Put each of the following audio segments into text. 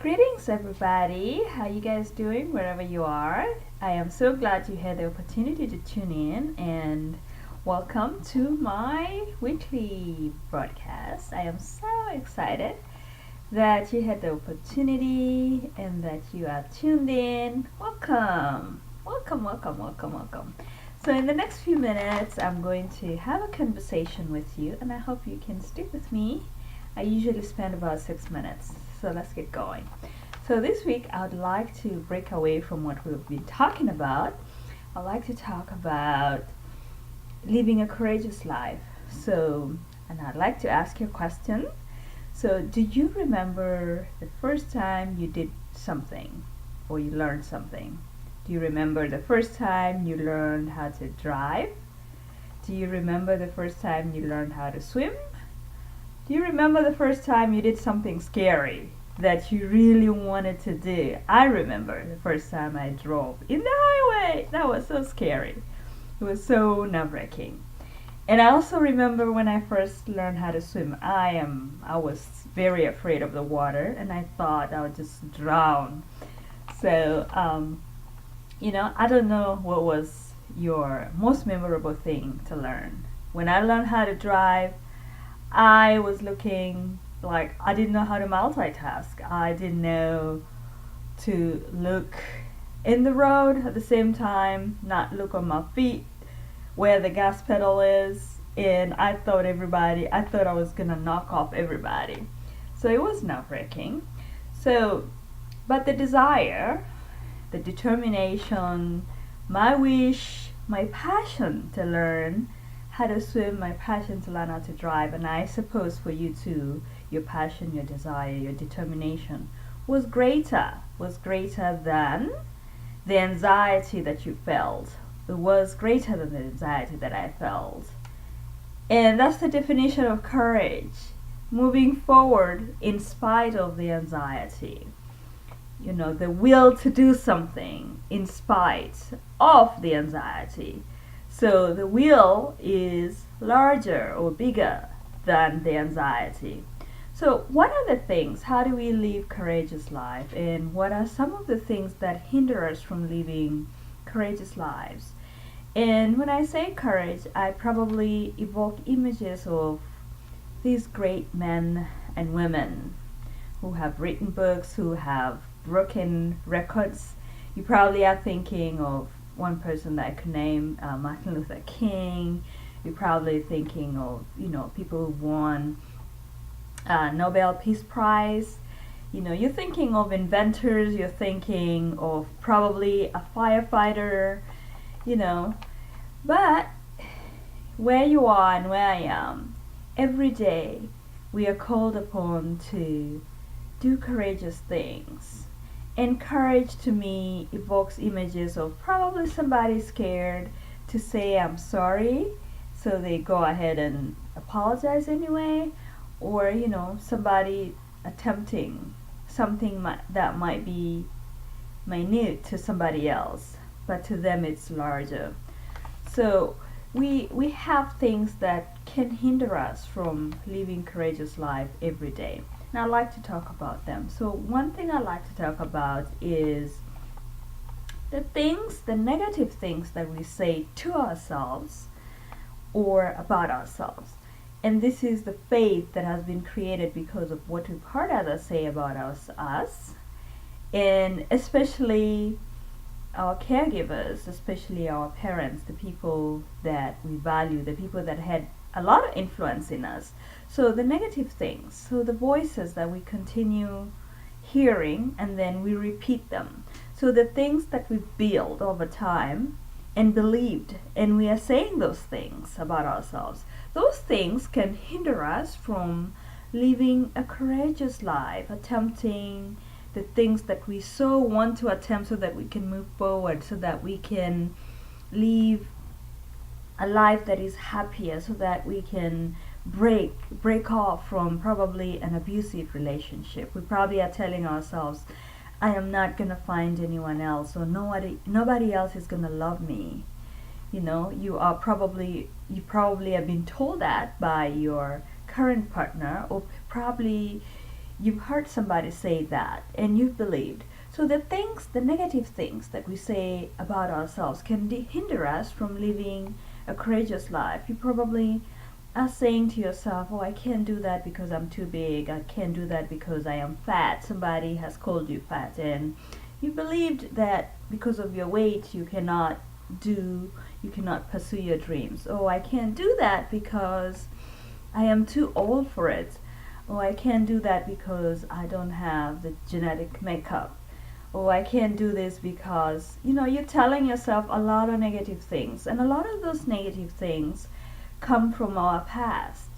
Greetings, everybody. How you guys doing wherever you are? I am so glad you had the opportunity to tune in and welcome to my weekly broadcast. I am so excited that you had the opportunity and that you are tuned in. Welcome. Welcome, welcome, welcome, welcome. So, in the next few minutes, I'm going to have a conversation with you, and I hope you can stick with me. I usually spend about 6 minutes, so let's get going. So, this week, I'd like to break away from what we've been talking about. I'd like to talk about living a courageous life. And I'd like to ask you a question. So, do you remember the first time you did something or you learned something? Do you remember the first time you learned how to drive? Do you remember the first time you learned how to swim? Do you remember the first time you did something scary that you really wanted to do? I remember the first time I drove in the highway. That was so scary. It was so nerve-wracking. And I also remember when I first learned how to swim. I was very afraid of the water, and I thought I would just drown. So, I don't know what was your most memorable thing to learn. When I learned how to drive, I was looking like I didn't know how to multitask. I didn't know to look in the road at the same time, not look on my feet where the gas pedal is, and I thought I was gonna knock off everybody. So it was nerve-wracking. So, but the desire, the determination, my wish, my passion to learn how to swim, my passion to learn how to drive, and I suppose for you too, your passion, your desire, your determination was greater than the anxiety that you felt. It was greater than the anxiety that I felt. And that's the definition of courage. Moving forward in spite of the anxiety. The will to do something in spite of the anxiety. So the will is larger or bigger than the anxiety. So what are the things? How do we live courageous life? And what are some of the things that hinder us from living courageous lives? And when I say courage, I probably evoke images of these great men and women who have written books, who have broken records. You probably are thinking of one person that I could name, Martin Luther King. You're probably thinking of, people who won Nobel Peace Prize. You're thinking of inventors. You're thinking of probably a firefighter, But where you are and where I am, every day we are called upon to do courageous things. And courage to me evokes images of probably somebody scared to say I'm sorry, so they go ahead and apologize anyway, or somebody attempting something that might be minute to somebody else, but to them it's larger. So we have things that can hinder us from living courageous life every day. Now, I'd like to talk about them. So one thing I like to talk about is the negative things that we say to ourselves or about ourselves. And this is the faith that has been created because of what we've heard others say about us, and especially our caregivers, especially our parents, the people that we value, the people that had a lot of influence in us. So the negative things, so the voices that we continue hearing and then we repeat them. So the things that we build over time and believed, and we are saying those things about ourselves, those things can hinder us from living a courageous life, attempting the things that we so want to attempt so that we can move forward, so that we can live a life that is happier, so that we can break off from probably an abusive relationship. We probably are telling ourselves, I am not gonna find anyone else, or nobody else is gonna love me. You probably have been told that by your current partner, or probably you've heard somebody say that and you've believed. So the negative things that we say about ourselves can hinder us from living a courageous life. You probably are saying to yourself, oh, I can't do that because I'm too big. I can't do that because I am fat. Somebody has called you fat, and you believed that because of your weight you cannot pursue your dreams. Oh, I can't do that because I am too old for it. Oh, I can't do that because I don't have the genetic makeup. Oh, I can't do this because, you're telling yourself a lot of negative things. And a lot of those negative things come from our past.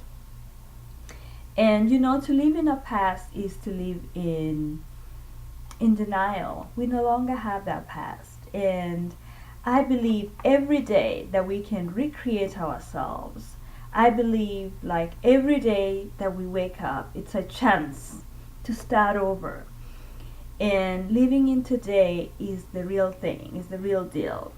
And, to live in our past is to live in denial. We no longer have that past. And I believe every day that we can recreate ourselves. I believe like every day that we wake up, it's a chance to start over. And living in today is the real thing, is the real deal.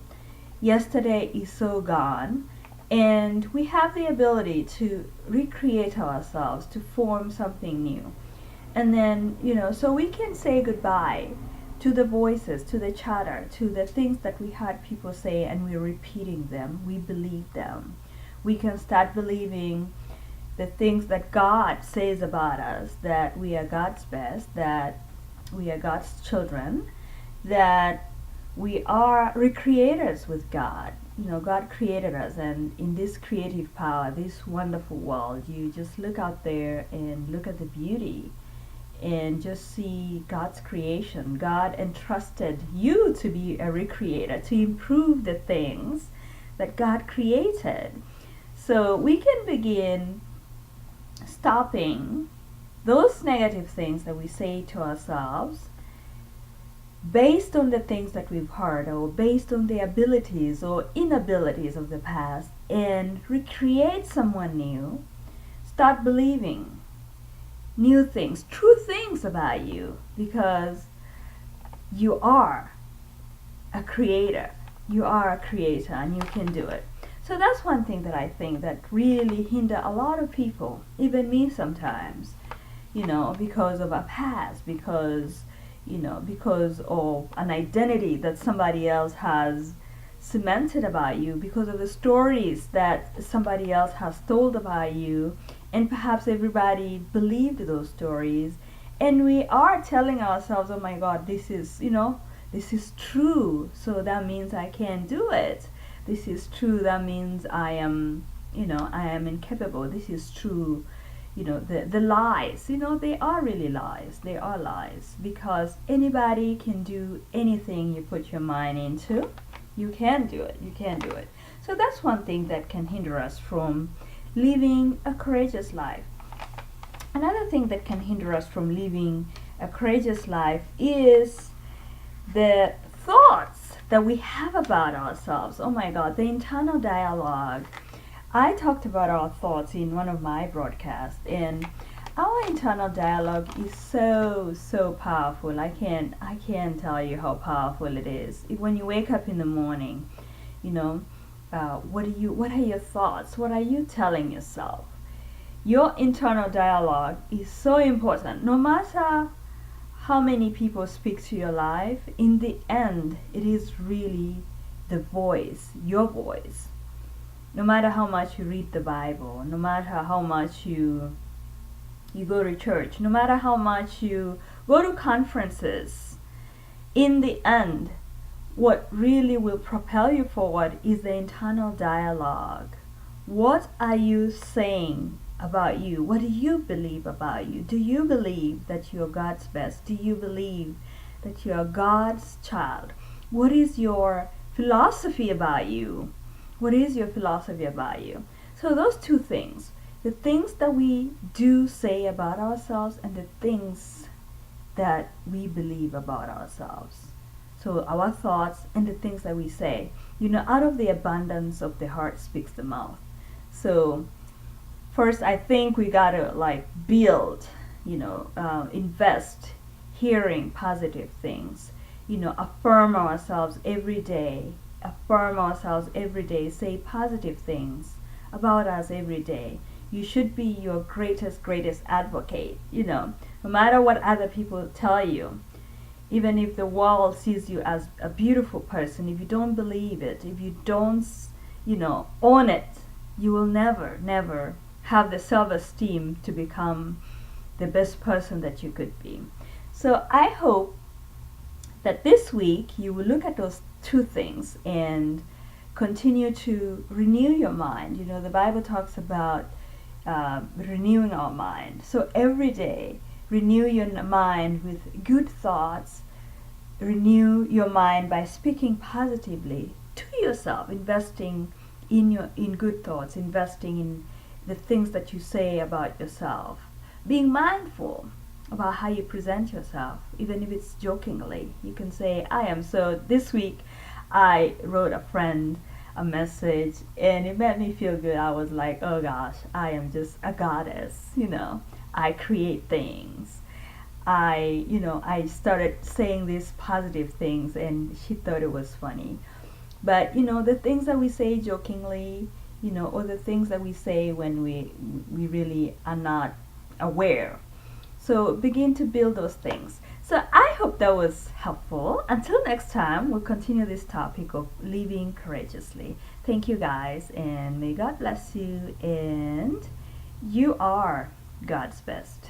Yesterday is so gone, and we have the ability to recreate ourselves, to form something new. And then, so we can say goodbye to the voices, to the chatter, to the things that we heard people say and we're repeating them, we believe them. We can start believing the things that God says about us, that we are God's best, that we are God's children, that we are recreators with God. God created us, and in this creative power, this wonderful world, you just look out there and look at the beauty and just see God's creation. God entrusted you to be a recreator, to improve the things that God created. So we can begin stopping those negative things that we say to ourselves based on the things that we've heard, or based on the abilities or inabilities of the past, and recreate someone new. Start believing new things, true things about you, because you are a creator. You are a creator and you can do it. So that's one thing that I think that really hinder a lot of people, even me sometimes, because of a past, because of an identity that somebody else has cemented about you, because of the stories that somebody else has told about you, and perhaps everybody believed those stories, and we are telling ourselves, oh my God, this is true, so that means I can't do it. This is true, that means I am incapable. This is true. The lies, they are really lies. They are lies, because anybody can do anything you put your mind into. You can do it. You can do it. So that's one thing that can hinder us from living a courageous life. Another thing that can hinder us from living a courageous life is the thoughts that we have about ourselves. Oh my God, the internal dialogue. I talked about our thoughts in one of my broadcasts, and our internal dialogue is so powerful. I can't tell you how powerful it is. When you wake up in the morning, what are your thoughts? What are you telling yourself? Your internal dialogue is so important. No matter how many people speak to your life, in the end, it is really the voice, your voice. No matter how much you read the Bible, no matter how much you go to church, no matter how much you go to conferences, in the end, what really will propel you forward is the internal dialogue. What are you saying about you? What do you believe about you? Do you believe that you're God's best? Do you believe that you're God's child? What is your philosophy about you? What is your philosophy about you? So those two things, the things that we do say about ourselves and the things that we believe about ourselves. So our thoughts and the things that we say, out of the abundance of the heart speaks the mouth. So first, I think we gotta build, invest, hearing positive things, affirm ourselves every day. Affirm ourselves every day. Say positive things about us every day. You should be your greatest advocate. no matter what other people tell you. Even if the world sees you as a beautiful person, if you don't believe it, if you don't, own it, you will never, never have the self-esteem to become the best person that you could be. So I hope that this week you will look at those two things and continue to renew your mind. The Bible talks about renewing our mind. So every day, renew your mind with good thoughts. Renew your mind by speaking positively to yourself, investing in good thoughts, investing in the things that you say about yourself, being mindful about how you present yourself, even if it's jokingly. You can say, I am so. This week, I wrote a friend a message and it made me feel good. I was like, oh gosh, I am just a goddess. I create things. I started saying these positive things and she thought it was funny. But the things that we say jokingly, or the things that we say when we really are not aware. So begin to build those things. So I hope that was helpful. Until next time, we'll continue this topic of living courageously. Thank you guys, and may God bless you, and you are God's best.